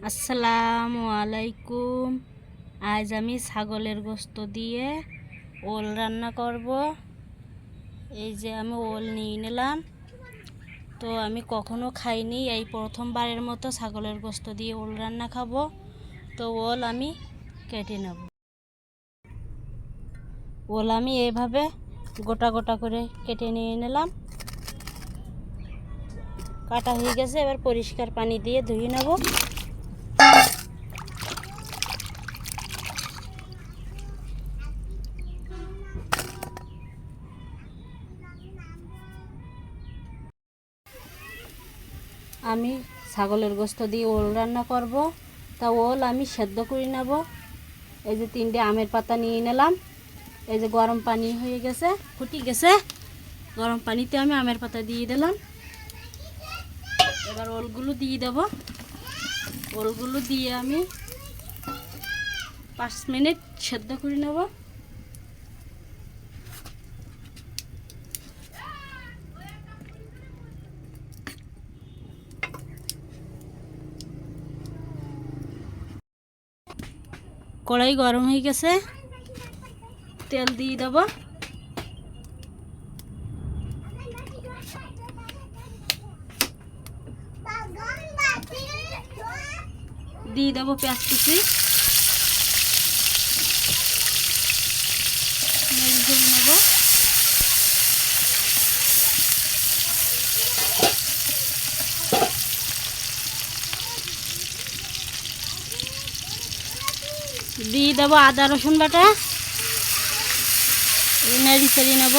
আসসালামু আলাইকুম। আজ আমি ছাগলের গোশত দিয়ে ওল রান্না করব। এই যে আমি ওল নিয়ে নিলাম। তো আমি কখনো খাইনি, এই প্রথমবারের মতো ছাগলের গোশত দিয়ে ওল রান্না খাবো। তো ওল আমি কেটে নেব। ওল আমি এইভাবে গোটা গোটা করে কেটে নিয়ে নিলাম। কাটা হয়ে গেছে, এবার পরিষ্কার পানি দিয়ে ধুয়ে নেব। আমি ছাগলের গোশত দিয়ে ওল রান্না করব। তা ওল আমি সেদ্ধ করে নেব। এই যে 3টে আমের পাতা নিয়ে নিলাম। এই যে গরম পানি হয়ে গেছে, ফুটে গেছে। গরম পানিতে আমি আমের পাতা দিয়ে দিলাম। এবার ওলগুলো দিয়ে দেব। ওলগুলো দিয়ে আমি 5 মিনিট সেদ্ধ করে নেব। কড়াই গরম হয়ে গেছে, তেল দিয়ে দেব। দিয়ে দেবো পেঁয়াজ কুচি, নেড়ে নেব। দিয়ে দেবো আদা রসুন বাটা, নেড়ে চেড়ে নেব।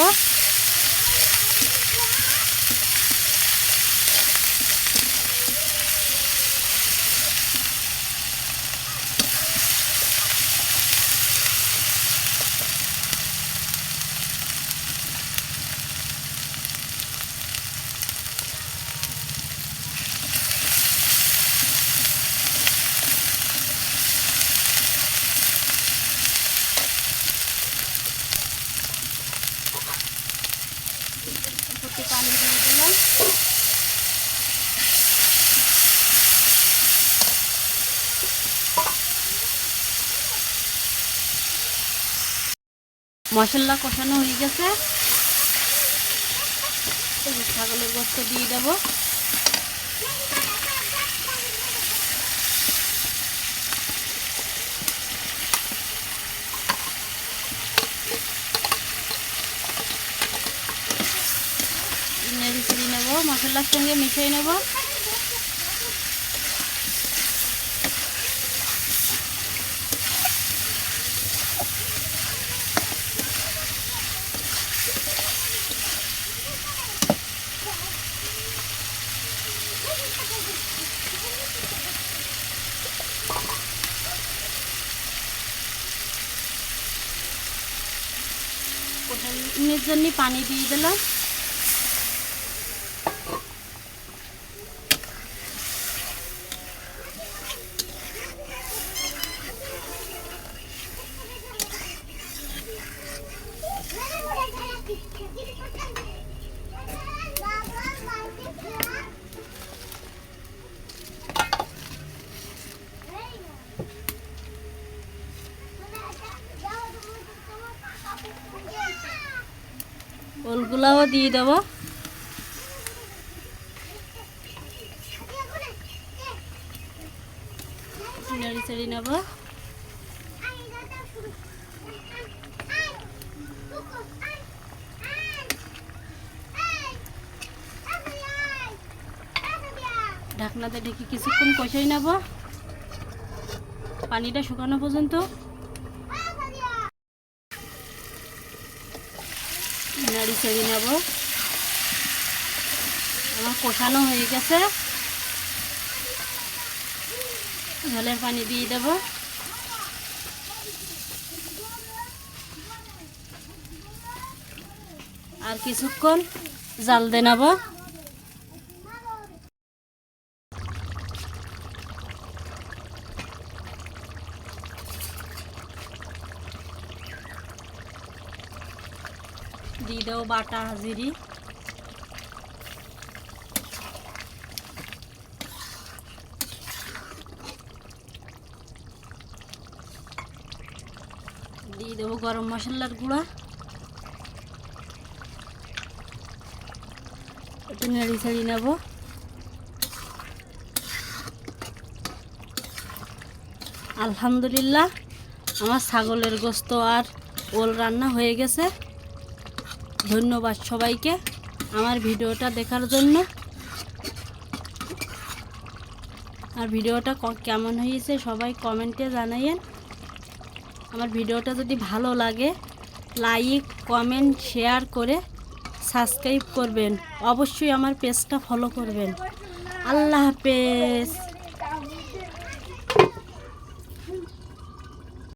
পানি দিয়ে দিলাম। মশলা কষানো হয়ে গেছে, ছাগলের গোশত দিয়ে দেবো। নেড়ে চেড়ে নেবো, মশলার সঙ্গে মিশিয়ে নেব। কষানোর জন্য পানি দিয়ে দিলাম। ওলগুলাও দিয়ে দেবো। নেড়ে চেড়ে নেব। ঢাকনাতে ঢেকে কিছুক্ষণ কষাই নেব, পানিটা শুকানো পর্যন্ত। নেড়ে চেড়ে নেব। আমার কষানো হয়ে গেছে, ঝোলের পানি দিয়ে দেব। আর কিছুক্ষণ জাল দিয়ে নেব। দিয়ে দেবো বাটা জিরি, দিয়ে দেবো গরম মশলার গুঁড়া, একটু নেড়ে ছেড়ে নেব। আলহামদুলিল্লাহ আমার ছাগলের গোস্ত আর ওল রান্না হয়ে গেছে। ধন্যবাদ সবাইকে আমার ভিডিওটা দেখার জন্য। আর ভিডিওটা কেমন হয়েছে সবাই কমেন্টে জানাইয়েন। আমার ভিডিওটা যদি ভালো লাগে লাইক কমেন্ট শেয়ার করে সাবস্ক্রাইব করবেন, অবশ্যই আমার পেজটা ফলো করবেন। আল্লাহ হাফেজ।